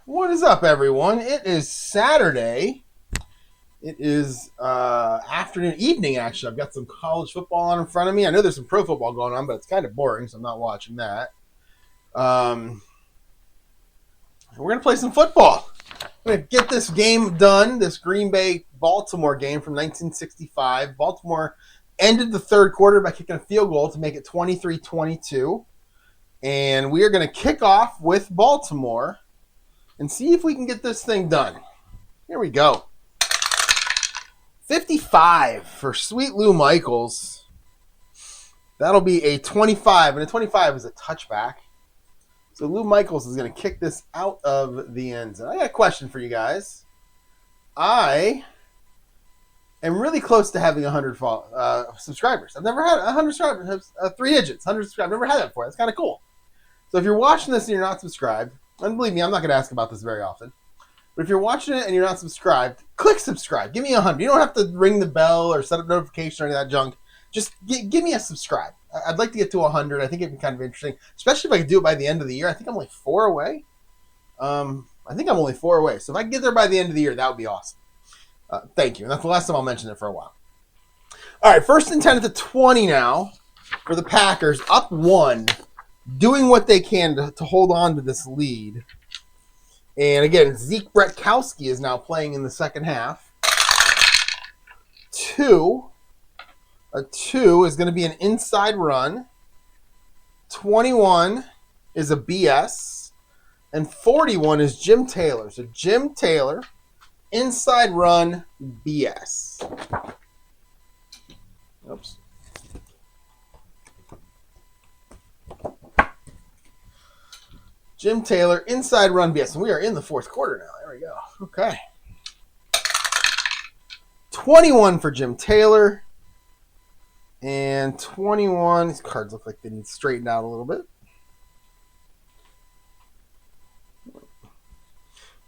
What is up, everyone? It is Saturday. It is evening, actually. I've got some college football on in front of me. I know there's some pro football going on, but it's kind of boring, so I'm not watching that. We're going to play some football. I'm going to get this game done, this Green Bay-Baltimore game from 1965. Baltimore ended the third quarter by kicking a field goal to make it 23-22. And we are going to kick off with Baltimore and see if we can get this thing done. Here we go. 55 for Sweet Lou Michaels. That'll be a 25, and a 25 is a touchback. So Lou Michaels is going to kick this out of the end zone. I got a question for you guys. I am really close to having 100 subscribers. I've never had 100 subscribers, 3 digits, 100 subscribers. I've never had that before. That's kind of cool. So if you're watching this and you're not subscribed, and believe me, I'm not going to ask about this very often. But if you're watching it and you're not subscribed, click subscribe. Give me 100. You don't have to ring the bell or set up notification or any of that junk. Just give me a subscribe. I'd like to get to 100. I think it'd be kind of interesting, especially if I could do it by the end of the year. I think I'm only 4 away. So if I can get there by the end of the year, that would be awesome. Thank you. And that's the last time I'll mention it for a while. All right, 1st and 10 at the 20 now for the Packers. Up 1. Doing what they can to hold on to this lead. And again, Zeke Bratkowski is now playing in the second half. 2. A 2 is going to be an inside run. 21 is a BS. And 41 is Jim Taylor. So Jim Taylor, inside run, BS. Oops. Jim Taylor, inside run BS. And we are in the fourth quarter now. There we go. Okay. 21 for Jim Taylor. And 21. These cards look like they need straightened out a little bit.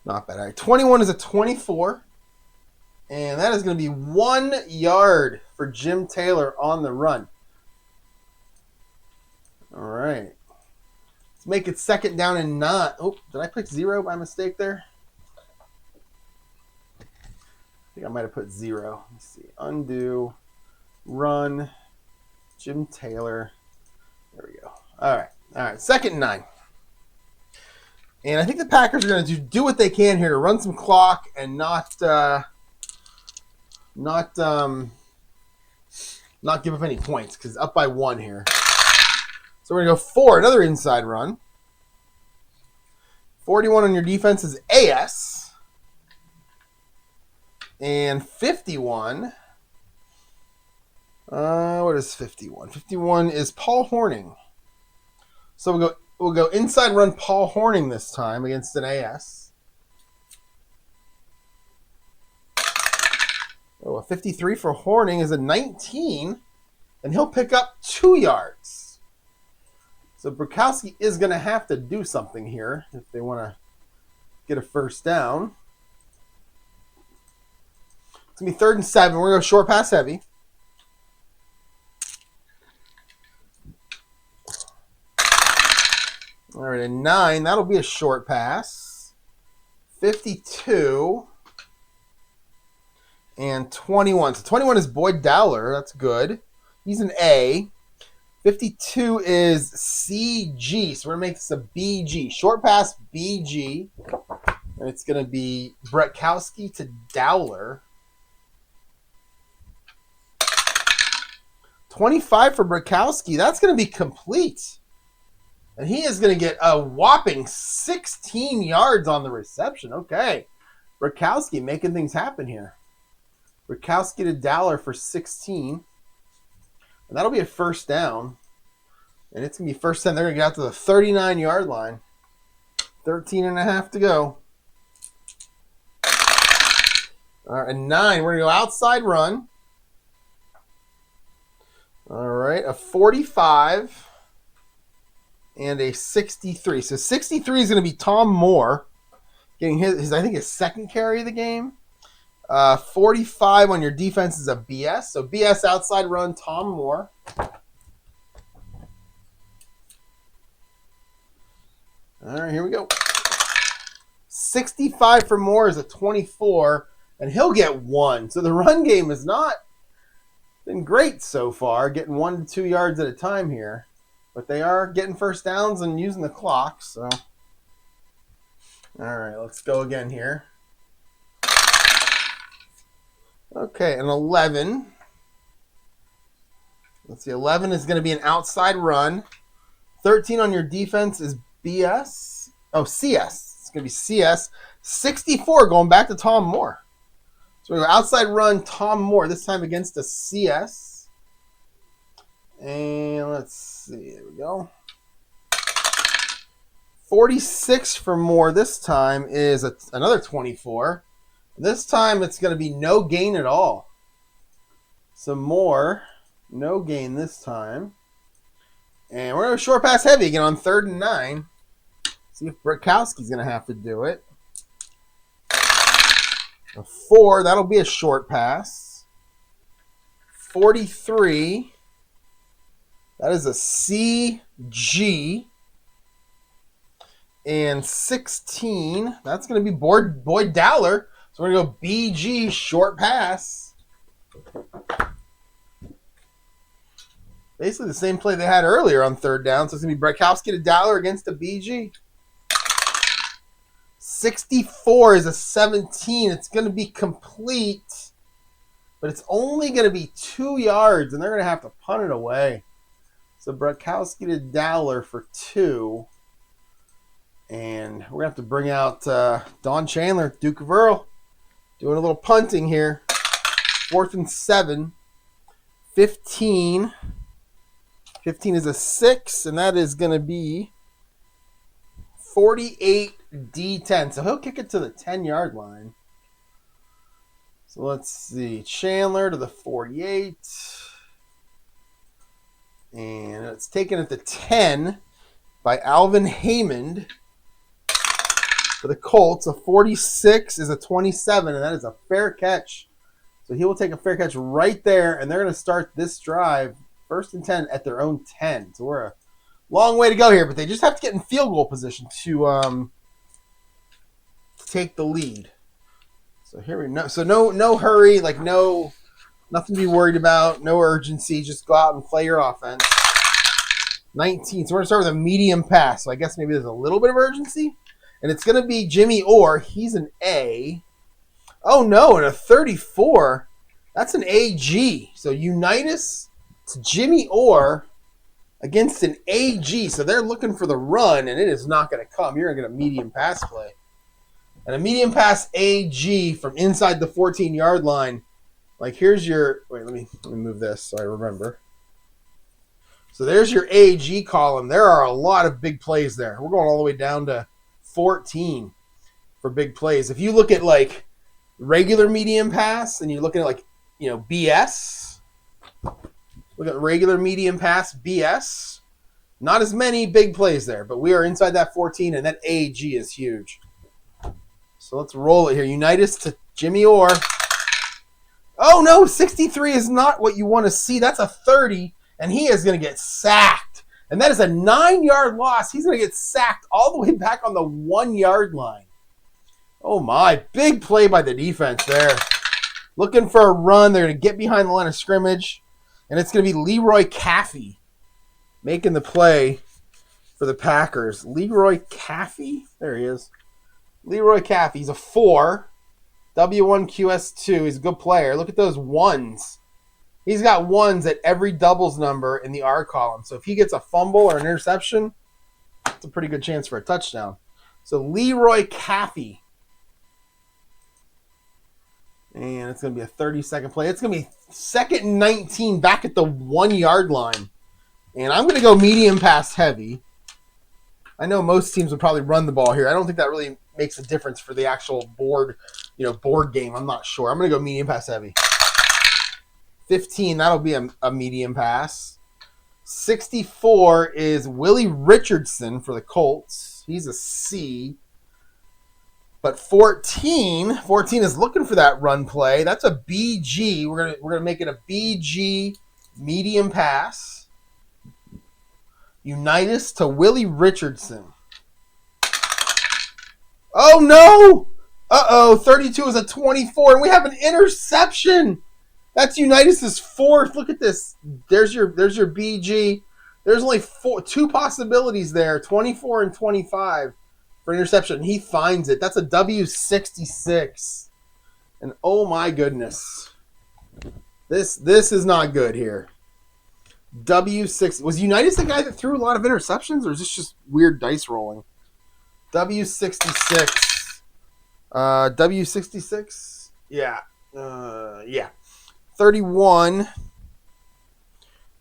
Not bad. All right. 21 is a 24. And that is going to be 1 yard for Jim Taylor on the run. All right. Let's make it 2nd down and 9. Oh, did I put 0 by mistake there? I think I might have put 0. Let's see. Undo. Run. Jim Taylor. There we go. All right. 2nd and 9. And I think the Packers are going to do what they can here to run some clock and not give up any points because up by 1 here. So we're going to go 4, another inside run. 41 on your defense is AS. And 51. What is 51? 51 is Paul Hornung. So we'll go inside run Paul Hornung this time against an AS. Oh, a 53 for Hornung is a 19. And he'll pick up 2 yards. So Bratkowski is going to have to do something here if they want to get a first down. It's going to be 3rd and 7. We're going to go short pass heavy. All right, and 9. That'll be a short pass. 52. And 21. So 21 is Boyd Dowler. That's good. He's an A. 52 is CG. So we're going to make this a BG. Short pass, BG. And it's going to be Bratkowski to Dowler. 25 for Bratkowski. That's going to be complete. And he is going to get a whopping 16 yards on the reception. Okay. Bratkowski making things happen here. Bratkowski to Dowler for 16. And that'll be a first down. And it's going to be first down. They're going to get out to the 39-yard line. 13 and a half to go. All right, and 9. We're going to go outside run. All right, a 45 and a 63. So 63 is going to be Tom Moore getting his I think his 2nd carry of the game. 45 on your defense is a BS. So BS outside run, Tom Moore. All right, here we go. 65 for Moore is a 24, and he'll get 1. So the run game has not been great so far, getting 1 to 2 yards at a time here. But they are getting first downs and using the clock. So, all right, let's go again here. Okay, an 11. Let's see, 11 is going to be an outside run. 13 on your defense is BS. Oh, CS. It's going to be CS. 64 going back to Tom Moore. So we go outside run, Tom Moore, this time against a CS. And let's see, there we go. 46 for Moore this time is another 24. This time it's going to be no gain at all. So Moore, no gain this time. And we're going to short pass heavy again on 3rd and 9. See if Bratkowski's going to have to do it. A 4, that'll be a short pass. 43, that is a CG. And 16, that's going to be Boyd Dowler. So we're going to go BG, short pass. Basically the same play they had earlier on 3rd down. So it's going to be Bratkowski to Dowler against a BG. 64 is a 17. It's going to be complete, but it's only going to be 2 yards, and they're going to have to punt it away. So Bratkowski to Dowler for 2. And we're going to have to bring out Don Chandler, Duke of Earl, doing a little punting here. 4th and 7. 15. 15 is a 6, and that is going to be 48 D10. So he'll kick it to the 10-yard line. So let's see. Chandler to the 48. And it's taken at the 10 by Alvin Haymond. For the Colts, a 46 is a 27, and that is a fair catch. So he will take a fair catch right there, and they're going to start this drive, 1st and 10 at their own 10. So we're a long way to go here, but they just have to get in field goal position to take the lead. So here we go. So no hurry, like nothing to be worried about, no urgency. Just go out and play your offense. 19. So we're going to start with a medium pass. So I guess maybe there's a little bit of urgency. And it's going to be Jimmy Orr. He's an A. Oh, no, and a 34. That's an AG. So Unitas to Jimmy Orr against an AG. So they're looking for the run, and it is not going to come. You're going to get a medium pass play. And a medium pass AG from inside the 14-yard line. Like, here's your – wait, let me move this so I remember. So there's your AG column. There are a lot of big plays there. We're going all the way down to 14 for big plays. If you look at like regular medium pass and you're looking at like, BS, look at regular medium pass, BS, not as many big plays there, but we are inside that 14 and that AG is huge. So let's roll it here. Unitas to Jimmy Orr. Oh no, 63 is not what you want to see. That's a 30 and he is going to get sacked. And that is a 9-yard loss. He's going to get sacked all the way back on the 1-yard line. Oh, my. Big play by the defense there. Looking for a run. They're going to get behind the line of scrimmage. And it's going to be Leroy Caffey making the play for the Packers. Leroy Caffey? There he is. Leroy Caffey. He's a 4. W1QS2. He's a good player. Look at those 1s. He's got 1s at every doubles number in the R column. So if he gets a fumble or an interception, it's a pretty good chance for a touchdown. So Leroy Caffey. And it's going to be a 30-second play. It's going to be 2nd and 19 back at the 1-yard line. And I'm going to go medium pass heavy. I know most teams would probably run the ball here. I don't think that really makes a difference for the actual board game. I'm not sure. I'm going to go medium pass heavy. 15, that'll be a medium pass. 64 is Willie Richardson for the Colts. He's a C. But 14 is looking for that run play. That's a BG. We're gonna make it a BG medium pass. Unitas to Willie Richardson. Oh, no! Uh-oh, 32 is a 24, and we have an interception. That's Unitas' fourth. Look at this. There's your BG. There's only two possibilities there, 24 and 25 for interception. He finds it. That's a W66. And oh my goodness. This is not good here. W6. Was Unitas the guy that threw a lot of interceptions, or is this just weird dice rolling? W66. W66? Yeah. Yeah. 31.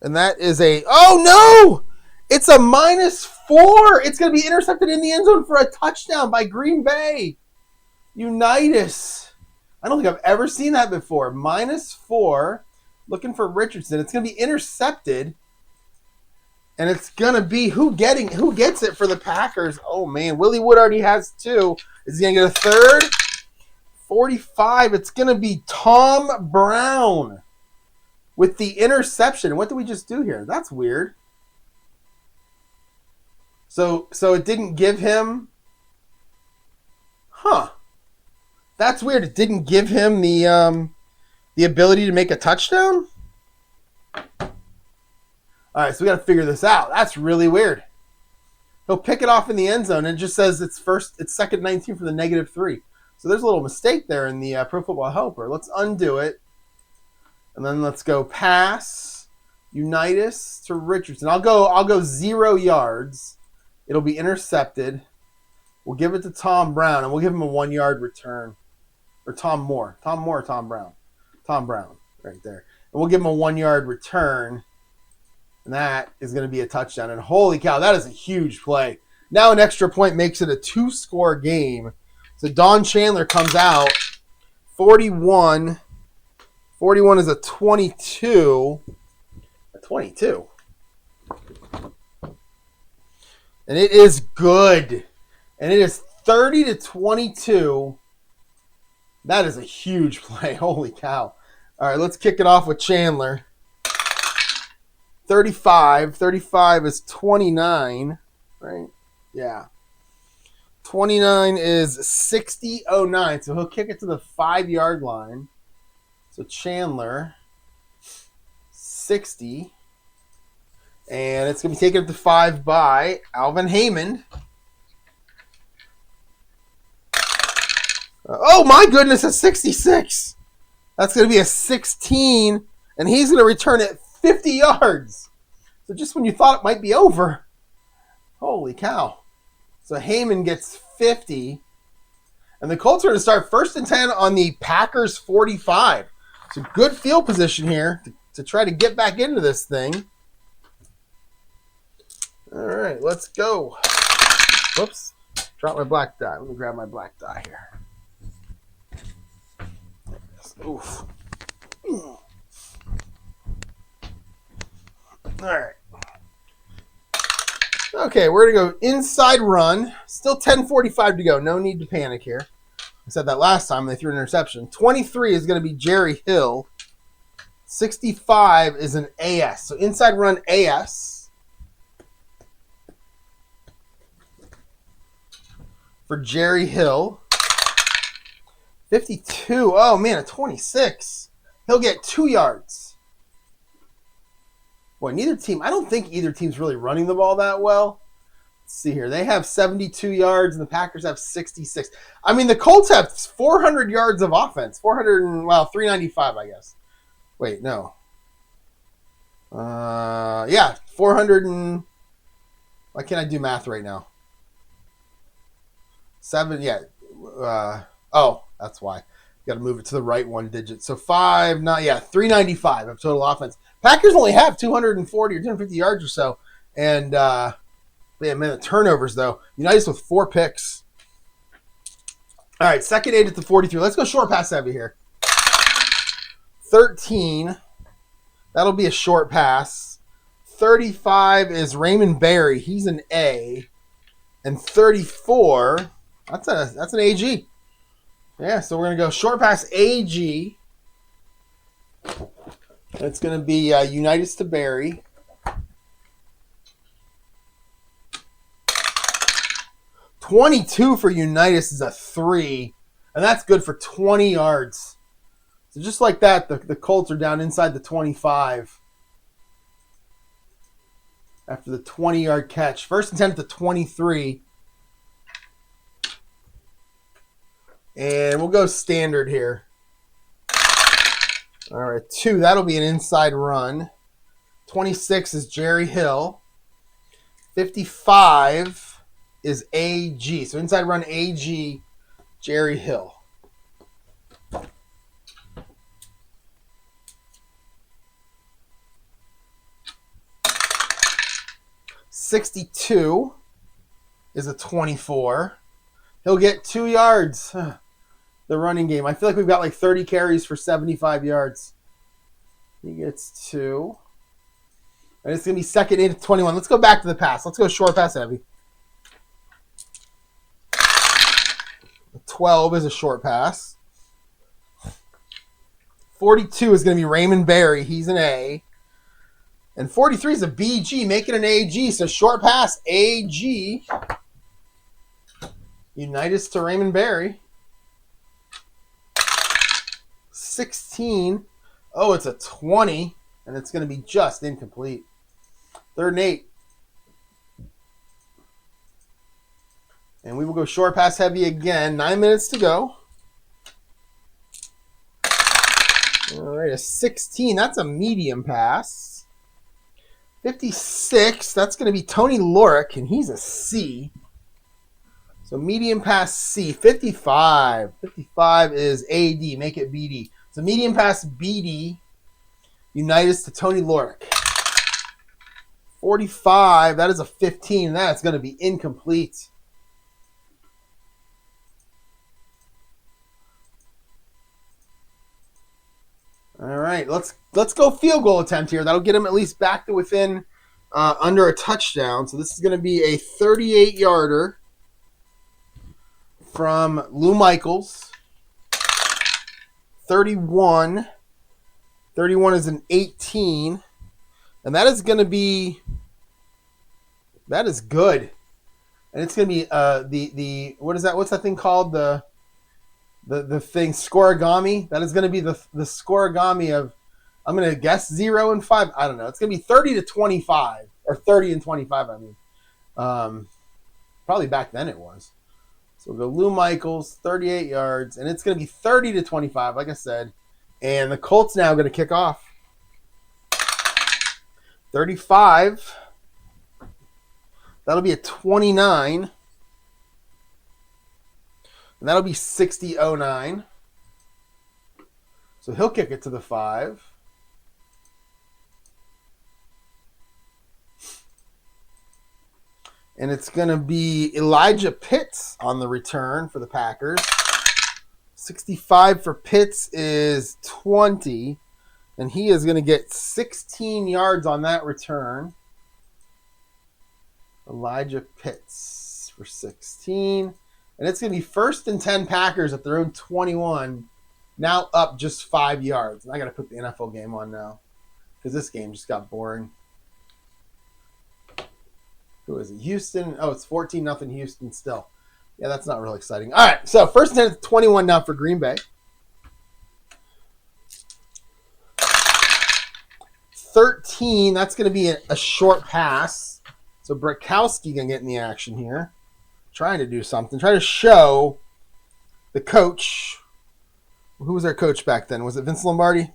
And that is a... Oh, no! It's a -4. It's going to be intercepted in the end zone for a touchdown by Green Bay. Unitas. I don't think I've ever seen that before. -4. Looking for Richardson. It's going to be intercepted. And it's going to be who gets it for the Packers? Oh, man. Willie Wood already has 2. Is he going to get a third? 45. It's going to be Tom Brown with the interception. What did we just do here? That's weird. So it didn't give him... Huh. That's weird. It didn't give him the ability to make a touchdown? All right, so we got to figure this out. That's really weird. He'll pick it off in the end zone, and it just says it's second 19 for the -3. So there's a little mistake there in the Pro Football Helper. Let's undo it, and then let's go pass Unitas to Richardson. I'll go 0 yards. It'll be intercepted. We'll give it to Tom Brown, and we'll give him a 1-yard return. Or Tom Moore. Tom Moore or Tom Brown? Tom Brown, right there. And we'll give him a 1-yard return. And that is going to be a touchdown. And holy cow, that is a huge play. Now an extra point makes it a 2-score game. So Don Chandler comes out. 41. 41 is a 22. A 22. And it is good. And it is 30-22. That is a huge play. Holy cow. All right, let's kick it off with Chandler. 35. 35 is 29, right? Yeah. 29 is 60-09. So he'll kick it to the 5-yard line. So Chandler, 60. And it's going to be taken up to 5 by Alvin Haymond. Oh, my goodness, a 66. That's going to be a 16. And he's going to return it 50 yards. So just when you thought it might be over, holy cow. So Heyman gets 50. And the Colts are going to start 1st and 10 on the Packers 45. So good field position here to try to get back into this thing. All right, let's go. Whoops. Drop my black die. Let me grab my black die here. Oof. All right. Okay, we're going to go inside run. Still 10:45 to go. No need to panic here. I said that last time. They threw an interception. 23 is going to be Jerry Hill. 65 is an AS. So inside run AS. For Jerry Hill. 52. Oh, man, a 26. He'll get 2 yards. Boy, neither team, I don't think either team's really running the ball that well. Let's see here. They have 72 yards, and the Packers have 66. I mean, the Colts have 400 yards of offense. 395, I guess. Wait, no. Yeah, 400 and... Why can't I do math right now? 7, yeah. Oh, that's why. Got to move it to the right 1 digit. So 395 of total offense. Packers only have 240 or 250 yards or so. And, man, the turnovers, though. Unitas with 4 picks. All right, 2nd 8 at the 43. Let's go short pass heavy here. 13. That'll be a short pass. 35 is Raymond Berry. He's an A. And 34, that's an AG. Yeah, so we're going to go short pass AG. It's going to be Unitas to Berry. 22 for Unitas is a 3, and that's good for 20 yards. So just like that, the Colts are down inside the 25 after the 20-yard catch. First and 10 at the 23. And we'll go standard here. All right, 2. That'll be an inside run. 26 is Jerry Hill. 55 is AG. So inside run AG, Jerry Hill. $62 is a 24. He'll get 2 yards. The running game. I feel like we've got like 30 carries for 75 yards. He gets 2. And it's going to be second in 21. Let's go back to the pass. Let's go short pass heavy. 12 is a short pass. 42 is going to be Raymond Berry. He's an A. And 43 is a BG, making an AG. So short pass, AG. Unitas to Raymond Berry. 16. Oh, it's a 20. And it's going to be just incomplete. 3rd and 8. And we will go short pass heavy again. 9 minutes to go. All right, a 16. That's a medium pass. 56. That's going to be Tony Lorick, and he's a C. So medium pass C. 55. 55 is AD. Make it BD. So medium pass BD. Unitas to Tony Lorick. 45. That is a 15. That's going to be incomplete. All right, let's go field goal attempt here. That'll get him at least back to within under a touchdown. So this is going to be a 38-yarder from Lou Michaels. 31. 31 is an 18. And that is going to be – that is good. And it's going to be the what is that? What's that thing called? The thing, scoregami. That is going to be the scoregami of, I'm going to guess 0 and 5. I don't know. It's going to be 30 to 25, or 30 and 25. I mean, probably back then it was. So we'll go Lou Michaels, 38 yards, and it's going to be 30 to 25, like I said. And the Colts now going to kick off. 35. That'll be a 29. And that'll be 60-09. So he'll kick it to the 5. And it's going to be Elijah Pitts on the return for the Packers. 65 for Pitts is 20. And he is going to get 16 yards on that return. Elijah Pitts for 16. And it's going to be 1st and 10 Packers at their own 21. Now up just 5 yards. And I got to put the NFL game on now, because this game just got boring. Who is it? Houston. Oh, it's 14-0 Houston still. Yeah, that's not really exciting. All right, so 1st and 10 at 21 now for Green Bay. 13, that's going to be a short pass. So Bratkowski going to get in the action here. Trying to do something. Trying to show the coach. Who was our coach back then? Was it Vince Lombardi?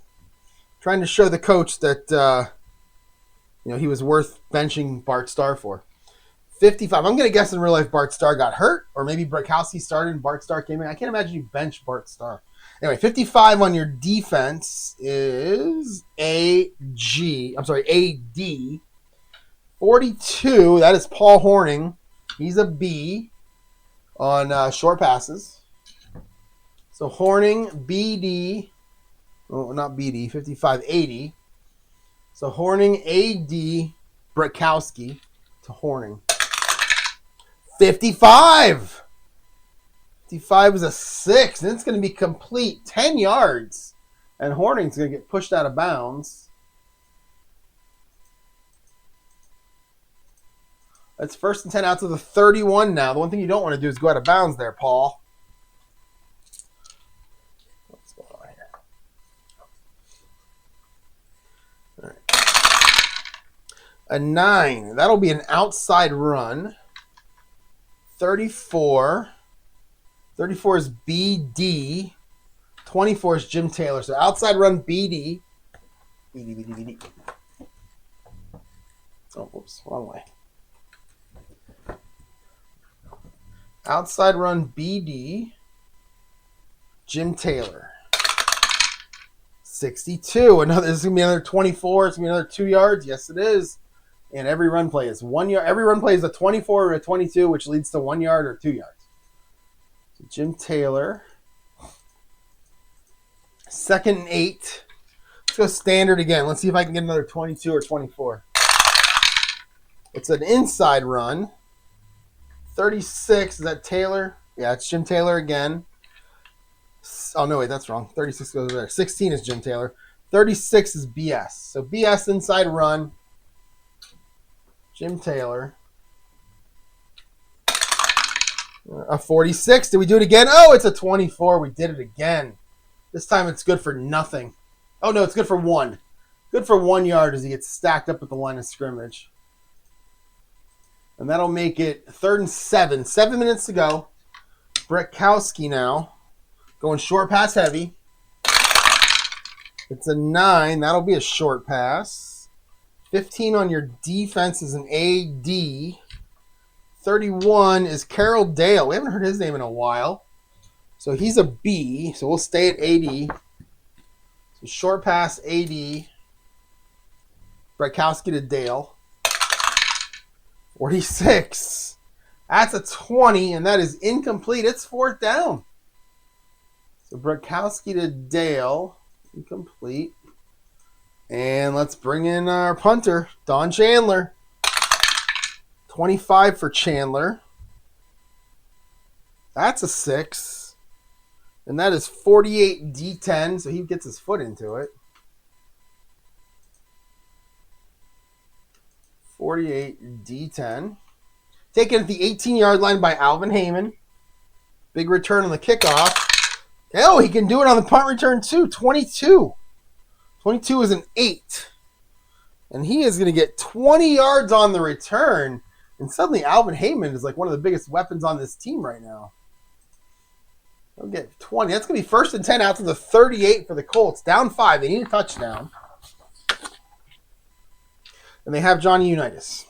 Trying to show the coach that he was worth benching Bart Starr for. 55. I'm going to guess in real life Bart Starr got hurt, or maybe Bratkowski started and Bart Starr came in. I can't imagine you bench Bart Starr. Anyway, 55 on your defense is AD. 42, that is Paul Horning. He's a B on short passes. So Horning, BD. Oh, not BD, 55, 80. So Horning, AD, Bratkowski to Horning. 55. 55 is a 6, and it's going to be complete. 10 yards. And Horning's going to get pushed out of bounds. That's 1st and 10 out to the 31 now. The one thing you don't want to do is go out of bounds there, Paul. What's going on here? All right. A 9. That'll be an outside run. 34. 34 is BD. 24 is Jim Taylor. So outside run BD. BD. Oh, whoops. Wrong way. Outside run BD. Jim Taylor. 62. This is going to be another 24. It's going to be another 2 yards. Yes, it is. And every run play is 1 yard. Every run play is a 24 or a 22, which leads to 1 yard or 2 yards. So Jim Taylor. 2nd and 8. Let's go standard again. Let's see if I can get another 22 or 24. It's an inside run. 36, is that Taylor? Yeah, it's Jim Taylor again. Oh, no, wait, that's wrong. 36 goes over there. 16 is Jim Taylor. 36 is BS. So BS inside run. Jim Taylor. A 46. Did we do it again? Oh, it's a 24. We did it again. This time it's good for nothing. Oh, no, it's good for 1. Good for 1 yard as he gets stacked up at the line of scrimmage. And that'll make it 3rd and 7. 7 minutes to go. Bratkowski now. Going short pass heavy. It's a 9. That'll be a short pass. 15 on your defense is an AD. 31 is Carroll Dale. We haven't heard his name in a while. So he's a B. So we'll stay at AD. So short pass AD. Bratkowski to Dale. 46. That's a 20, and that is incomplete. It's 4th down. So Bratkowski to Dale. Incomplete. And let's bring in our punter, Don Chandler. 25 for Chandler. That's a 6. And that is 48 D10, so he gets his foot into it. 48 D10. Taken at the 18-yard line by Alvin Heyman. Big return on the kickoff. Oh, he can do it on the punt return too. 22. 22 is an 8. And he is going to get 20 yards on the return. And suddenly Alvin Heyman is like one of the biggest weapons on this team right now. He'll get 20. That's going to be 1st and 10 out to the 38 for the Colts. Down 5. They need a touchdown. And they have Johnny Unitas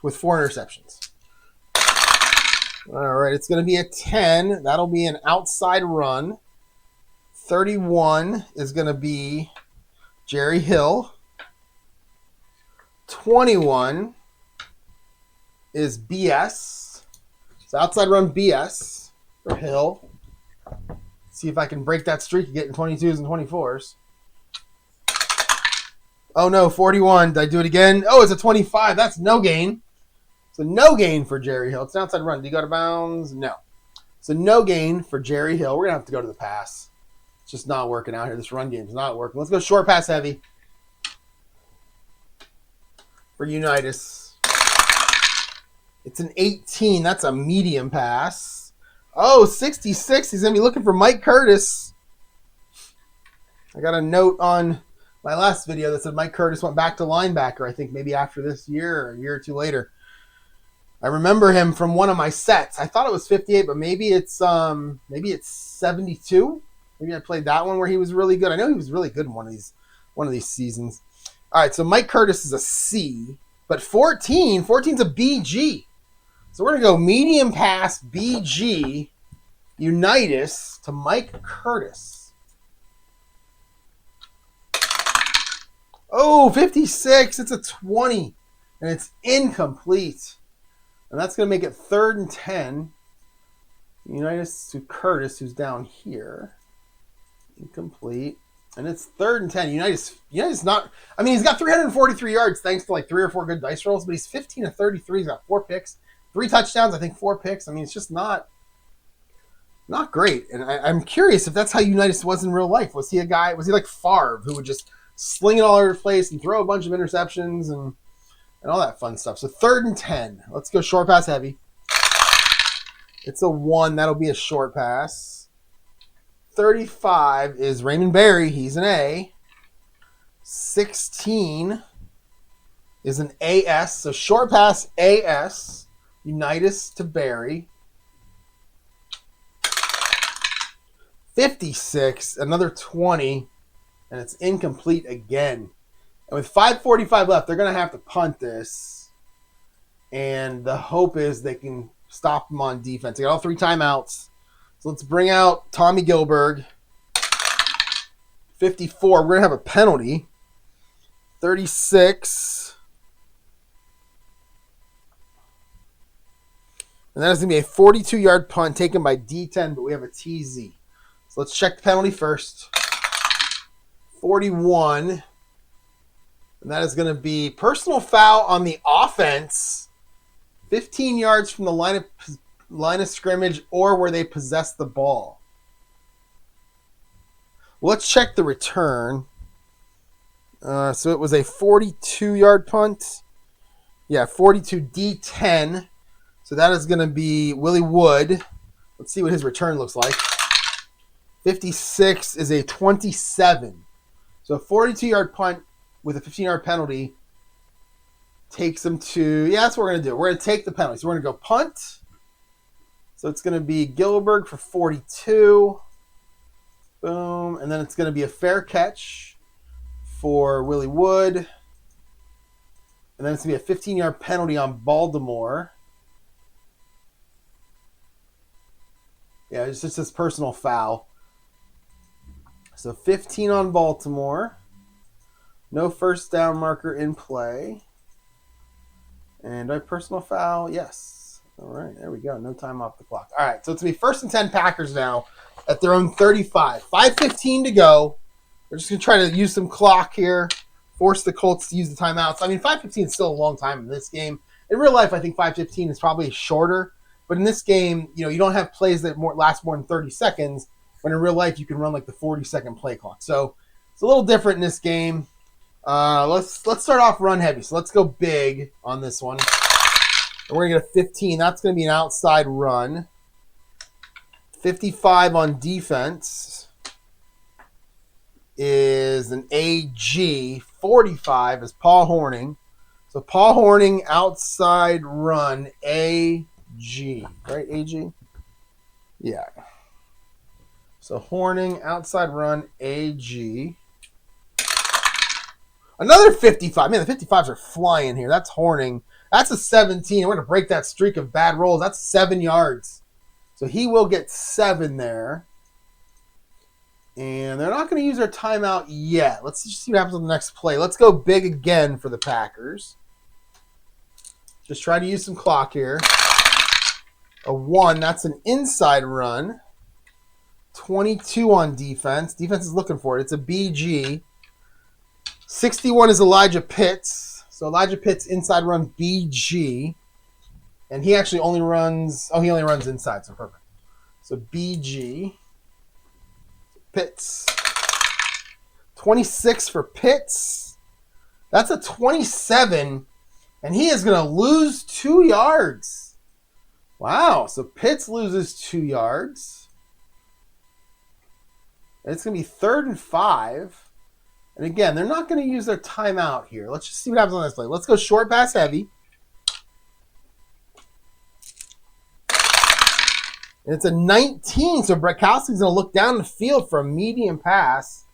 with 4 interceptions. All right, it's going to be a 10. That'll be an outside run. 31 is going to be Jerry Hill. 21 is BS. It's outside run BS for Hill. See if I can break that streak of getting 22s and 24s. Oh, no, 41. Did I do it again? Oh, it's a 25. That's no gain. It's a no gain for Jerry Hill. It's an outside run. Did he go to bounds? No. It's a no gain for Jerry Hill. We're going to have to go to the pass. It's just not working out here. This run game's not working. Let's go short pass heavy for Unitas. It's an 18. That's a medium pass. Oh, 66. He's going to be looking for Mike Curtis. I got a note on my last video that said Mike Curtis went back to linebacker, I think maybe after this year or a year or two later. I remember him from one of my sets. I thought it was 58, but maybe it's 72. Maybe I played that one where he was really good. I know he was really good in one of these seasons. All right, so Mike Curtis is a C, but 14's a BG. So we're going to go medium pass BG Unitas to Mike Curtis. Oh, 56. It's a 20. And it's incomplete. And that's going to make it 3rd and 10. Unitas to Curtis, who's down here. Incomplete. And it's 3rd and 10. Unitas not... I mean, he's got 343 yards thanks to like 3 or 4 good dice rolls, but he's 15 of 33. He's got 4 picks. 3 touchdowns, I think 4 picks. I mean, it's just not great. And I'm curious if that's how Unitas was in real life. Was he like Favre, who would just sling it all over the place and throw a bunch of interceptions? And and all that fun stuff. So 3rd and 10. Let's go short pass heavy. It's a 1. That'll be a short pass. 35 is Raymond Berry. He's an A. 16 is an AS. So short pass AS. Unitas to Berry. 56, another 20, and it's incomplete again. And with 5:45 left, they're going to have to punt this. And the hope is they can stop them on defense. They got all 3 timeouts. So let's bring out Tommy Gilberg. 54, we're going to have a penalty. 36. And that is going to be a 42-yard punt taken by D10, but we have a TZ. So let's check the penalty first. 41. And that is going to be personal foul on the offense. 15 yards from the line of scrimmage or where they possess the ball. Let's check the return. So it was a 42-yard punt. Yeah, 42 D10. So that is going to be Willie Wood. Let's see what his return looks like. 56 is a 27. So a 42-yard punt with a 15-yard penalty takes them to, yeah, that's what we're going to do. We're going to take the penalty. So we're going to go punt. So it's going to be Gilberg for 42. Boom. And then it's going to be a fair catch for Willie Wood. And then it's going to be a 15-yard penalty on Baltimore. Yeah, it's just this personal foul. So 15 on Baltimore. No first down marker in play. And a personal foul? Yes. All right, there we go. No time off the clock. All right, so it's going to be 1st and 10 Packers now at their own 35. 5:15 to go. We're just going to try to use some clock here, force the Colts to use the timeouts. I mean, 5:15 is still a long time in this game. In real life, I think 5:15 is probably shorter. But in this game, you don't have plays that last more than 30 seconds. When in real life, you can run like the 40-second play clock. So it's a little different in this game. Let's start off run heavy. So let's go big on this one. And we're going to get a 15. That's going to be an outside run. 55 on defense is an AG. 45 is Paul Horning. So Paul Horning, outside run, AG. Right, AG? Yeah. So Horning, outside run, AG. Another 55. Man, the 55s are flying here. That's Horning. That's a 17. We're going to break that streak of bad rolls. That's 7 yards. So he will get 7 there. And they're not going to use their timeout yet. Let's just see what happens on the next play. Let's go big again for the Packers. Just try to use some clock here. A 1. That's an inside run. 22 on defense. Defense is looking for it. It's a BG. 61 is Elijah Pitts. So Elijah Pitts inside run BG. And he actually only runs, he only runs inside, so perfect. So BG. Pitts. 26 for Pitts. That's a 27. And he is going to lose 2 yards. Wow. So Pitts loses 2 yards. And it's going to be 3rd and 5. And again, they're not going to use their timeout here. Let's just see what happens on this play. Let's go short pass heavy. And it's a 19, so Bratkowski's going to look down the field for a medium pass.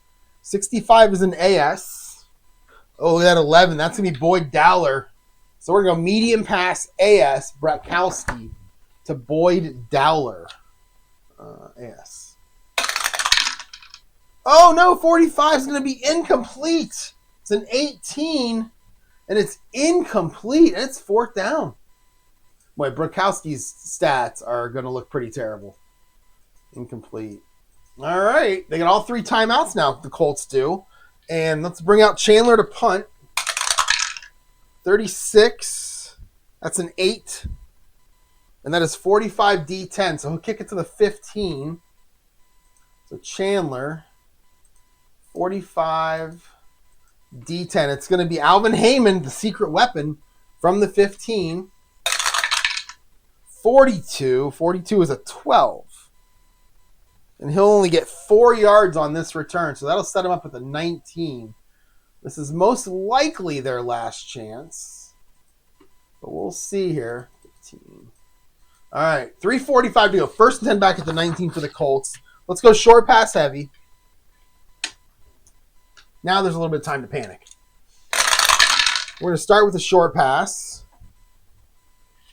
65 is an AS. Oh, that 11. That's going to be Boyd Dowler. So we're going to go medium pass AS, Bratkowski, to Boyd Dowler. AS. Oh, no, 45 is going to be incomplete. It's an 18, and it's incomplete, and it's 4th down. Boy, Bratkowski's stats are going to look pretty terrible. Incomplete. All right. They got all 3 timeouts now, the Colts do. And let's bring out Chandler to punt. 36. That's an 8. And that is 45 D10. So he'll kick it to the 15. So Chandler, 45 D10. It's going to be Alvin Hayman, the secret weapon. From the 15, 42. 42 is a 12. And he'll only get 4 yards on this return, so that'll set him up at the 19. This is most likely their last chance. But we'll see here. 15. All right, 3:45 to go. First and 10 back at the 19 for the Colts. Let's go short pass heavy. Now there's a little bit of time to panic. We're going to start with a short pass.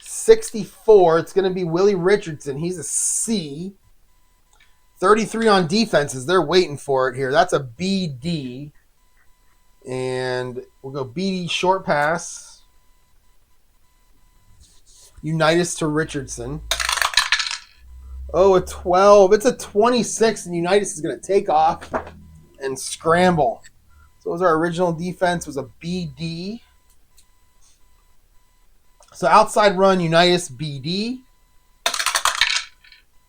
64. It's going to be Willie Richardson. He's a C. 33 on defenses. They're waiting for it here. That's a BD. And we'll go BD short pass. Unitas to Richardson. Oh, a 12. It's a 26, and Unitas is going to take off and scramble. So it was our original defense was a BD. So outside run, Unitas BD.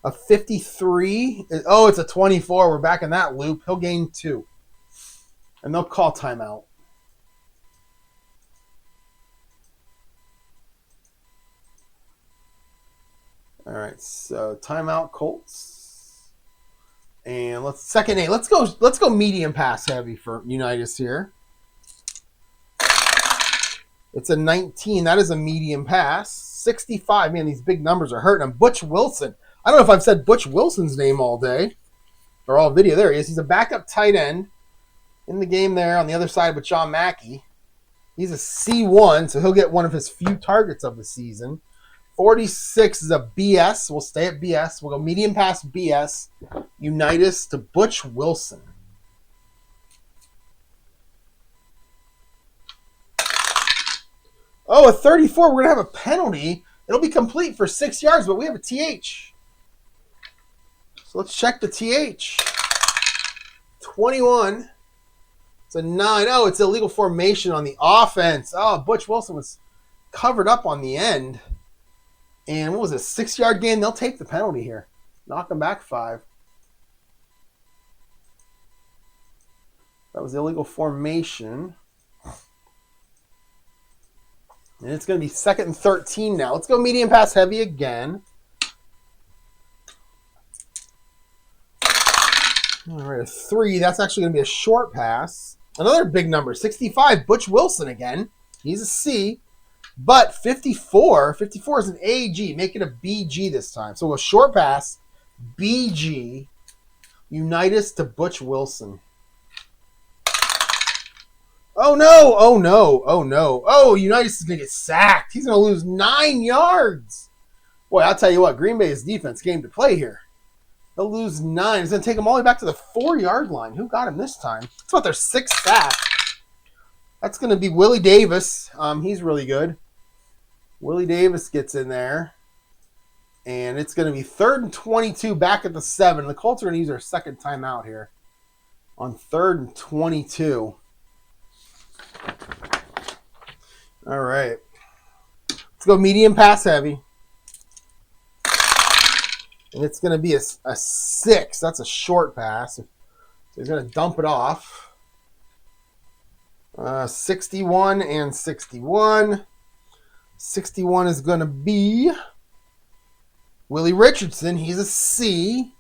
A 53. Oh, it's a 24. We're back in that loop. He'll gain 2. And they'll call timeout. All right, so timeout Colts. And let's second 8. Let's go medium pass heavy for Unitas here. It's a 19. That is a medium pass. 65. Man, these big numbers are hurting him. Butch Wilson. I don't know if I've said Butch Wilson's name all day or all video. There he is. He's a backup tight end in the game there on the other side with John Mackey. He's a C1, so he'll get one of his few targets of the season. 46 is a BS. We'll stay at BS. We'll go medium pass BS. Unitas to Butch Wilson. Oh, a 34. We're going to have a penalty. It'll be complete for 6 yards, but we have a TH. So let's check the TH. 21. It's a 9. Oh, it's illegal formation on the offense. Oh, Butch Wilson was covered up on the end. And what was it, 6-yard gain? They'll take the penalty here. Knock them back 5. That was illegal formation. And it's going to be 2nd and 13 now. Let's go medium pass heavy again. All right, a 3. That's actually going to be a short pass. Another big number, 65. Butch Wilson again. He's a C. But 54 is an AG. Make it a BG this time. So a short pass, BG, Unitas to Butch Wilson. Oh, no. Oh, no. Oh, no. Oh, Unitas is going to get sacked. He's going to lose 9 yards. Boy, I'll tell you what, Green Bay's defense came to play here. They'll lose 9. It's going to take them all the way back to the 4-yard line. Who got him this time? It's about their 6th sack. That's going to be Willie Davis. He's really good. Willie Davis gets in there. And it's going to be 3rd and 22 back at the 7. The Colts are going to use their second timeout here on 3rd and 22. All right. Let's go medium pass heavy. And it's going to be a 6. That's a short pass. So he's going to dump it off. 61 and 61. 61 is going to be Willie Richardson. He's a C.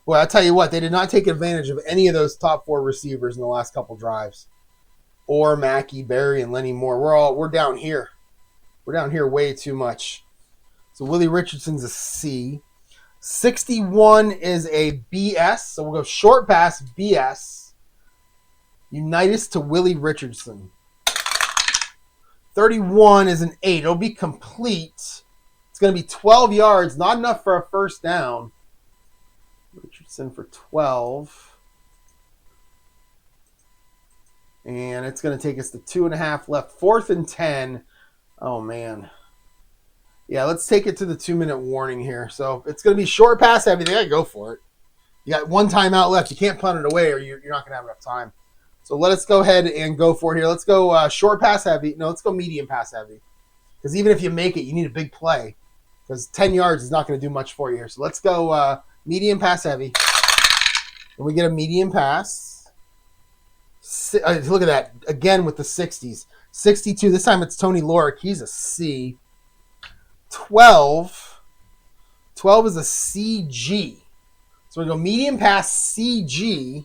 Boy, I'll tell you what, they did not take advantage of any of those top 4 receivers in the last couple drives. Or Mackey, Berry, and Lenny Moore. We're down here. We're down here way too much. So Willie Richardson's a C. 61 is a BS. So we'll go short pass, BS. Unitas to Willie Richardson. 31 is an 8. It'll be complete. It's going to be 12 yards. Not enough for a first down. Richardson for 12. And it's going to take us to 2.5 left. 4th and 10. Oh, man. Yeah, let's take it to the 2-minute warning here. So it's going to be short pass heavy. They got to go for it. You got 1 timeout left. You can't punt it away or you're not going to have enough time. So let us go ahead and go for it here. Let's go short pass heavy. No, let's go medium pass heavy. Because even if you make it, you need a big play. Because 10 yards is not going to do much for you here. So let's go medium pass heavy. And we get a medium pass. Look at that. Again with the 60s. 62. This time it's Tony Lorick. He's a C. 12. 12 is a CG. So we go medium pass CG.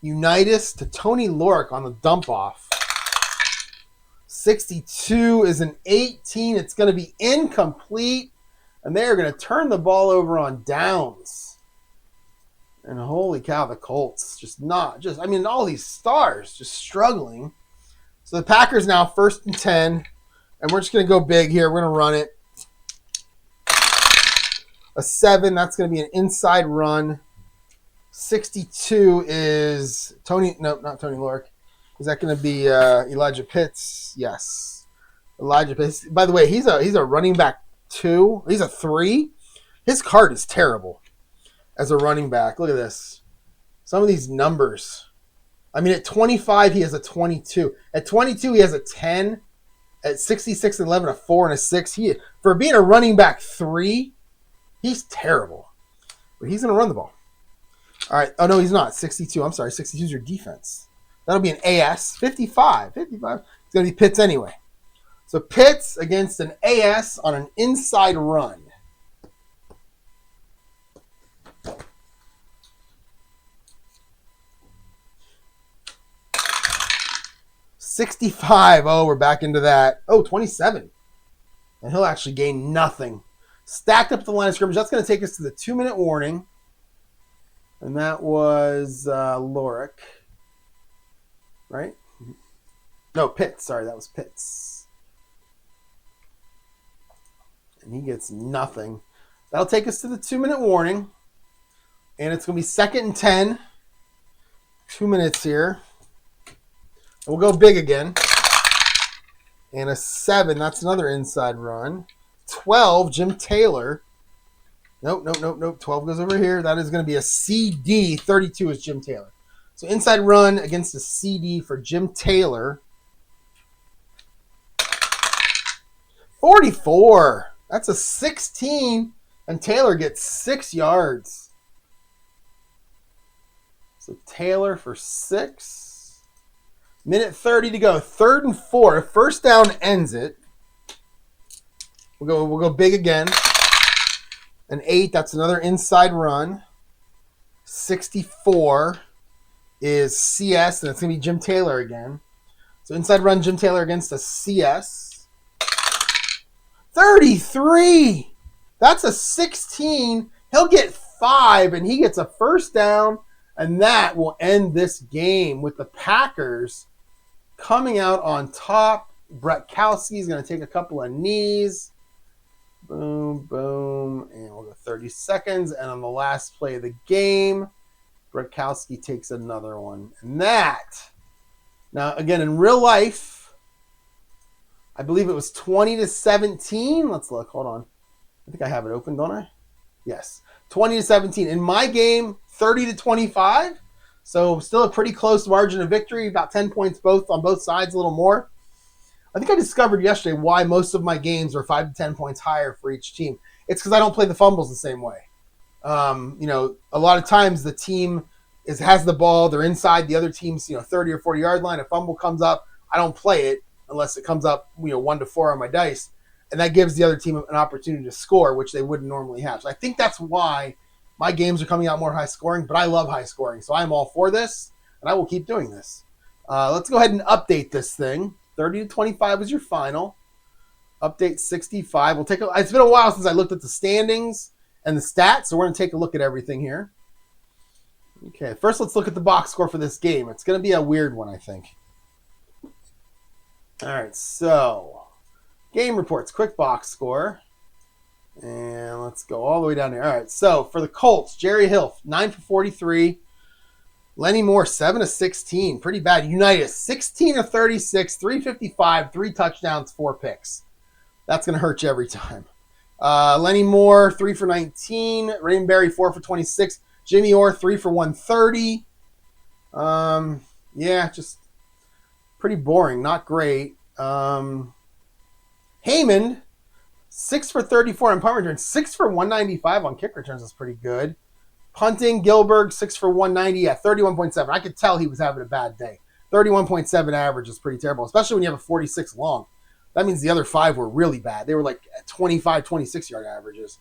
Unitas to Tony Lorick on the dump off. 62 is an 18. It's going to be incomplete. And they're going to turn the ball over on downs. And holy cow, the Colts all these stars just struggling. So the Packers now 1st and 10. And we're just going to go big here. We're going to run it. A 7, that's going to be an inside run. 62 is not Tony Lorick. Is that going to be Elijah Pitts? Yes. Elijah Pitts. By the way, he's a running back 2. He's a 3. His card is terrible as a running back. Look at this. Some of these numbers. I mean, at 25, he has a 22. At 22, he has a 10. At 66 and 11, a 4 and a 6. For being a running back 3, he's terrible. But he's going to run the ball. All right. Oh, no, he's not. 62. I'm sorry. 62 is your defense. That'll be an AS. 55. 55. It's going to be Pitts anyway. So Pitts against an AS on an inside run. $65. Oh, we're back into that. Oh, 27. And he'll actually gain nothing. Stacked up the line of scrimmage. That's going to take us to the 2-minute warning. And that was Lorick. Right? No, Pitts. Sorry, that was Pitts. And he gets nothing. That'll take us to the 2-minute warning. And it's going to be 2nd and 10. 2 minutes here. And we'll go big again. And a 7. That's another inside run. 12, Jim Taylor. Nope. 12 goes over here. That is going to be a CD. 32 is Jim Taylor. So inside run against a CD for Jim Taylor. 44. That's a 16. And Taylor gets 6 yards. So Taylor for 6. Minute 30 to go. 3rd and 4. First down ends it. We'll go big again. An 8. That's another inside run. 64 is CS, and it's going to be Jim Taylor again. So inside run, Jim Taylor against a CS. 33. That's a 16. He'll get 5, and he gets a first down, and that will end this game with the Packers coming out on top. Bratkowski is going to take a couple of knees. Boom, boom, and we'll go 30 seconds. And on the last play of the game, Bratkowski takes another one. And that, now again, in real life, I believe it was 20-17. Let's look, hold on. I think I have it open, don't I? Yes, 20-17. In my game, 30-25. So still a pretty close margin of victory, about 10 points on both sides, a little more. I think I discovered yesterday why most of my games are 5 to 10 points higher for each team. It's because I don't play the fumbles the same way. A lot of times the team has the ball, they're inside the other team's 30 or 40 yard line. A fumble comes up, I don't play it unless it comes up 1 to 4 on my dice, and that gives the other team an opportunity to score, which they wouldn't normally have. So I think that's why my games are coming out more high scoring. But I love high scoring, so I'm all for this, and I will keep doing this. Let's go ahead and update this thing. 30-25 was your final. Update 65. It's been a while since I looked at the standings and the stats, so we're going to take a look at everything here. Okay, first let's look at the box score for this game. It's going to be a weird one, I think. All right, so game reports, quick box score. And let's go all the way down here. All right, so for the Colts, Jerry Hill, 9 for 43. Lenny Moore, 7 of 16. Pretty bad. Unitas, 16 of 36, 355, 3 touchdowns, 4 picks. That's going to hurt you every time. Lenny Moore, 3 for 19. Raymond Berry, 4 for 26. Jimmy Orr, 3 for 130. Just pretty boring. Not great. Heyman, 6 for 34 on punt returns. 6 for 195 on kick returns is pretty good. Punting, Gilbert, 6 for 190 at 31.7. I could tell he was having a bad day. 31.7 average is pretty terrible, especially when you have a 46 long. That means the other 5 were really bad. They were like 25, 26-yard averages.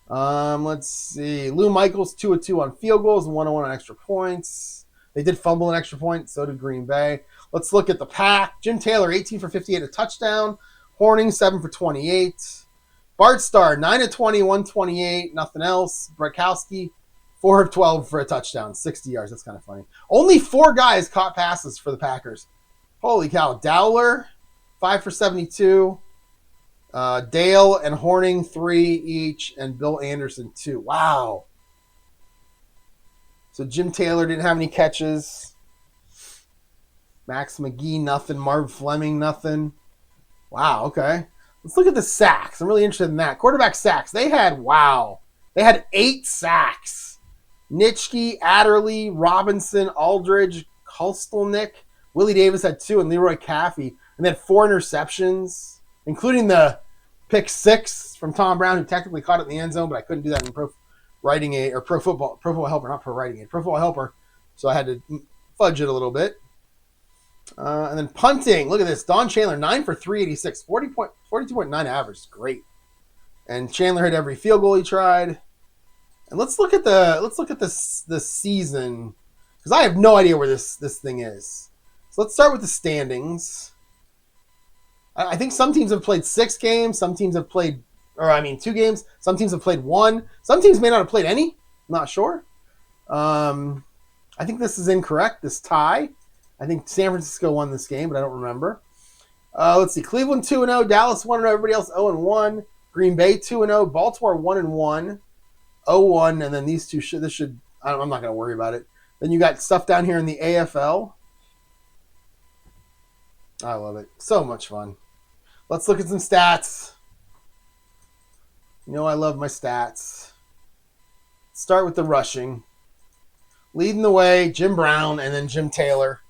Let's see. Lou Michaels, 2 of 2 on field goals, 1 of 1 on extra points. They did fumble an extra point, so did Green Bay. Let's look at the pack. Jim Taylor, 18 for 58, a touchdown. Horning, 7 for 28. Bart Starr, 9 of 20, 128, nothing else. Bratkowski, 4 of 12 for a touchdown, 60 yards. That's kind of funny. Only 4 guys caught passes for the Packers. Holy cow. Dowler, 5 for 72. Dale and Horning, 3 each, and Bill Anderson, 2. Wow. So Jim Taylor didn't have any catches. Max McGee, nothing. Marv Fleming, nothing. Wow, okay. Let's look at the sacks. I'm really interested in that. Quarterback sacks. They had 8 sacks. Nitschke, Adderley, Robinson, Aldridge, Kostelnick. Willie Davis had 2, and Leroy Caffey. And they had 4 interceptions, including the pick 6 from Tom Brown, who technically caught it in the end zone, but I couldn't do that in Pro Football Helper, not Pro Writing Aid, Pro Football Helper. So I had to fudge it a little bit. And then punting. Look at this. Don Chandler, 9 for 386, 42.9 average. Great. And Chandler hit every field goal he tried. And let's look at the season, because I have no idea where this thing is. So let's start with the standings. I think some teams have played 6 games. Some teams have played, 2 games. Some teams have played 1. Some teams may not have played any. I'm not sure. I think this is incorrect, this tie. I think San Francisco won this game, but I don't remember. Let's see. Cleveland 2-0. Dallas 1-0. Everybody else 0-1. Green Bay 2-0. Baltimore 1-1. 0-1. And then these two I'm not going to worry about it. Then you got stuff down here in the AFL. I love it. So much fun. Let's look at some stats. You know I love my stats. Start with the rushing. Leading the way, Jim Brown, and then Jim Taylor.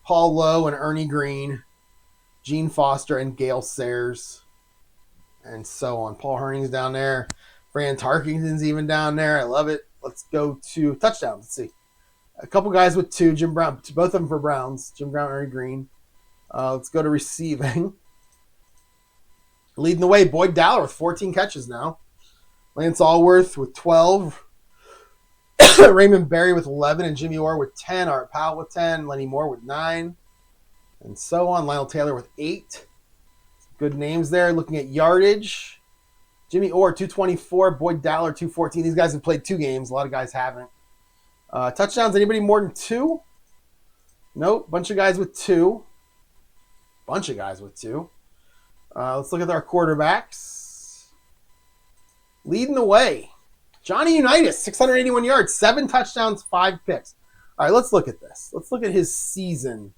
Paul Lowe and Ernie Green. Gene Foster and Gale Sayers. And so on. Paul Herning's down there. Fran Tarkington's even down there. I love it. Let's go to touchdowns. Let's see. A couple guys with 2. Jim Brown. Both of them for Browns. Jim Brown, Ernie Green. Let's go to receiving. Leading the way, Boyd Dowler with 14 catches now. Lance Allworth with 12. Raymond Berry with 11. And Jimmy Orr with 10. Art Powell with 10. Lenny Moore with 9. And so on. Lionel Taylor with 8. Good names there. Looking at yardage. Jimmy Orr, 224. Boyd Dowler, 214. These guys have played 2 games. A lot of guys haven't. Touchdowns, anybody more than 2? Nope. Bunch of guys with 2. Let's look at our quarterbacks. Leading the way, Johnny Unitas, 681 yards, 7 touchdowns, 5 picks. All right, let's look at this. Let's look at his season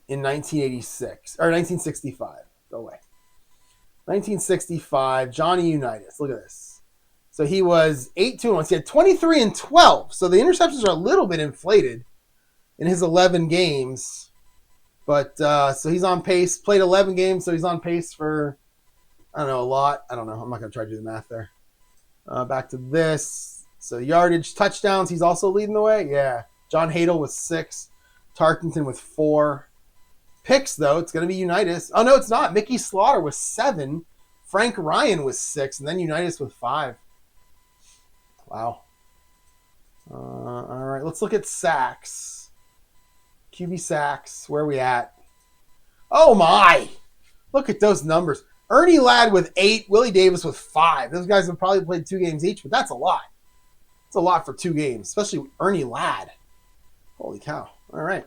in 1965. Go away. 1965, Johnny Unitas. Look at this. So he was 8-2-1. He had 23-12. So the interceptions are a little bit inflated in his 11 games. But, so he's on pace, played 11 games, so he's on pace for, a lot. I don't know. I'm not going to try to do the math there. Back to this. So yardage, touchdowns, he's also leading the way. Yeah. John Hadel with 6. Tarkington with 4. Picks, though, it's going to be Unitas. Oh, no, it's not. Mickey Slaughter with 7. Frank Ryan with 6. And then Unitas with 5. Wow. All right, let's look at sacks. QB sacks, where are we at? Oh my! Look at those numbers. Ernie Ladd with 8, Willie Davis with 5. Those guys have probably played 2 games each, but that's a lot. It's a lot for 2 games, especially Ernie Ladd. Holy cow. All right.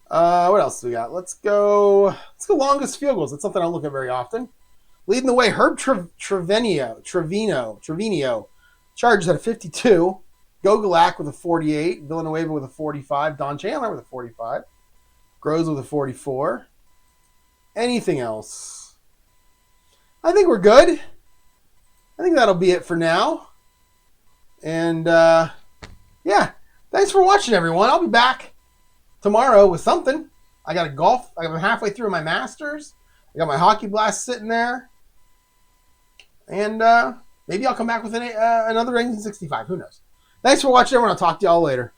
What else do we got? Let's go longest field goals. That's something I don't look at very often. Leading the way, Herb Trevino. Chargers at a 52. Gogolak with a 48. Villanueva with a 45. Don Chandler with a 45. Groves with a 44. Anything else? I think we're good. I think that'll be it for now. And, yeah. Thanks for watching, everyone. I'll be back tomorrow with something. I got a golf. I'm halfway through my Masters. I got my Hockey Blast sitting there. And maybe I'll come back with another 1965. Who knows? Thanks for watching, everyone. I'll talk to y'all later.